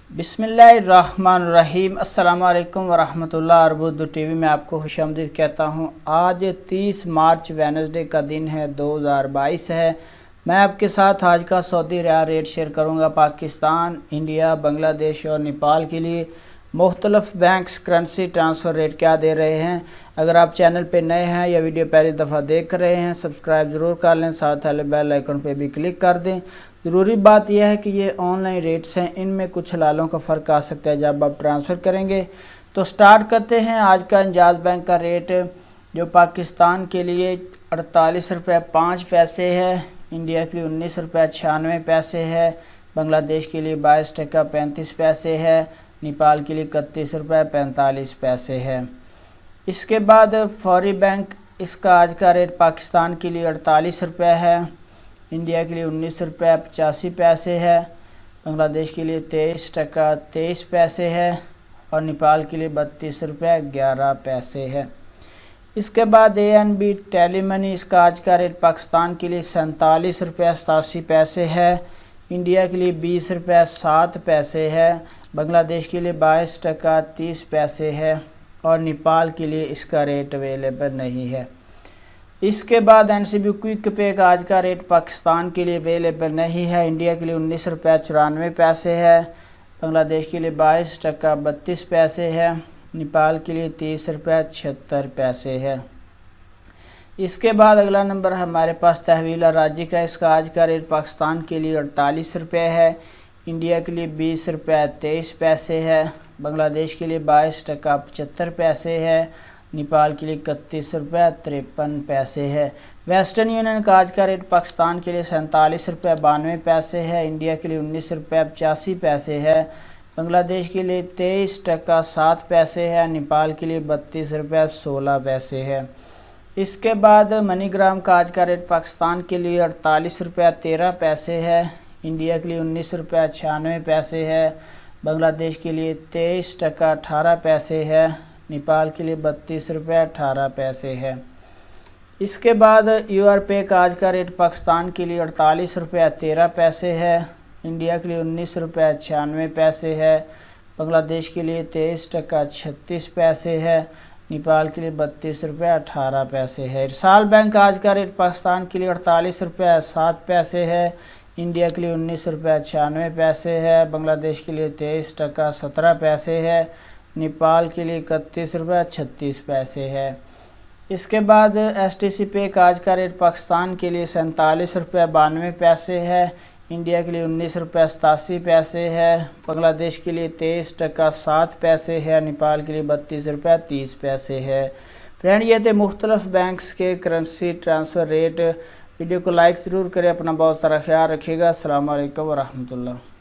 बिस्मिल्लाहिर्रहमानिर्रहीम। अस्सलाम वालेकुम वरहमतुल्लाह। अर्बुद टीवी में आपको खुशामदीद कहता हूँ। आज 30 मार्च वेडनेसडे का दिन है, 2022 है। मैं आपके साथ आज का सऊदी रियाल रेट शेयर करूँगा। पाकिस्तान, इंडिया, बांग्लादेश और नेपाल के लिए मुख्तलिफ बैंक्स करेंसी ट्रांसफ़र रेट क्या दे रहे हैं। अगर आप चैनल पे नए हैं या वीडियो पहली दफ़ा देख रहे हैं, सब्सक्राइब ज़रूर कर लें, साथ वाले बेल आइकन पे भी क्लिक कर दें। ज़रूरी बात यह है कि ये ऑनलाइन रेट्स हैं, इनमें कुछ हलालों का फ़र्क आ सकता है जब आप ट्रांसफ़र करेंगे। तो स्टार्ट करते हैं। आज का इंजाज़ बैंक का रेट जो पाकिस्तान के लिए 48 रुपये 5 पैसे है, इंडिया के लिए 19 रुपये 96 पैसे है, बांग्लादेश के लिए 22 टका 35 पैसे है, नेपाल के लिए 31 रुपये 45 पैसे है। इसके बाद फौरी बैंक, इसका आज का रेट पाकिस्तान के लिए 48 रुपये है, इंडिया के लिए 19 रुपये 85 पैसे है, बांग्लादेश के लिए 23 टका 23 पैसे है और नेपाल के लिए 32 रुपये 11 पैसे है। इसके बाद ANB टेली मनी, इसका आज का रेट पाकिस्तान के लिए 47 रुपये 87 पैसे है, इंडिया के लिए 20 रुपये 7 पैसे है, बांग्लादेश के लिए 22 टका 30 पैसे है और नेपाल के लिए इसका रेट अवेलेबल नहीं है। इसके बाद NCB क्विक पे का आज का रेट पाकिस्तान के लिए अवेलेबल नहीं है, इंडिया के लिए 19 रुपये 94 पैसे है, बांग्लादेश के लिए 22 टका 32 पैसे है, नेपाल के लिए 30 रुपये 76 पैसे है। इसके बाद अगला नंबर हमारे पास तहवीला राजी का, इसका आज का रेट पाकिस्तान के लिए 48 रुपये है, इंडिया के लिए 20 रुपये 23 पैसे है, बांग्लादेश के लिए 22 टका 75 पैसे है, नेपाल के लिए 31 रुपये 53 पैसे है। वेस्टर्न यूनियन का आज का रेट पाकिस्तान के लिए 47 रुपये 92 पैसे है, इंडिया के लिए 19 रुपये 85 पैसे है, बांग्लादेश के लिए 23 टका 7 पैसे है, नेपाल के लिए 32 रुपये 16 पैसे है। इसके बाद मनीग्राम का आज का रेट पाकिस्तान के लिए 48 रुपये 13 पैसे है, इंडिया के लिए 19 रुपये 96 पैसे है, बांग्लादेश के लिए 23 टका 18 पैसे है, नेपाल के लिए 32 रुपये 18 पैसे है। इसके बाद UR पे का आज का रेट पाकिस्तान के लिए 48 रुपये 13 पैसे है, इंडिया के लिए 19 रुपये 96 पैसे है, बांग्लादेश के लिए 23 टका 36 पैसे है, नेपाल के लिए 32 रुपये 18 पैसे है। इरसाल बैंक का आज का रेट पाकिस्तान के लिए 48 रुपये 7 पैसे है, इंडिया के लिए 19 रुपये 96 पैसे है, बांग्लादेश के लिए 23 टका 17 पैसे है, नेपाल के लिए 31 रुपये 36 पैसे है। इसके बाद STC पे का आज का रेट पाकिस्तान के लिए 47 रुपये 92 पैसे है, इंडिया के लिए 19 रुपये 87 पैसे है, बांग्लादेश के लिए 23 टका 7 पैसे है, नेपाल के लिए 32 रुपये 30 पैसे है। फ्रेंड, ये थे मुख्तलिफ बैंक्स के करेंसी ट्रांसफ़र रेट। वीडियो को लाइक ज़रूर करें, अपना बहुत सारा ख्याल रखिएगा। अस्सलाम वालेकुम वरहमतुल्लाह।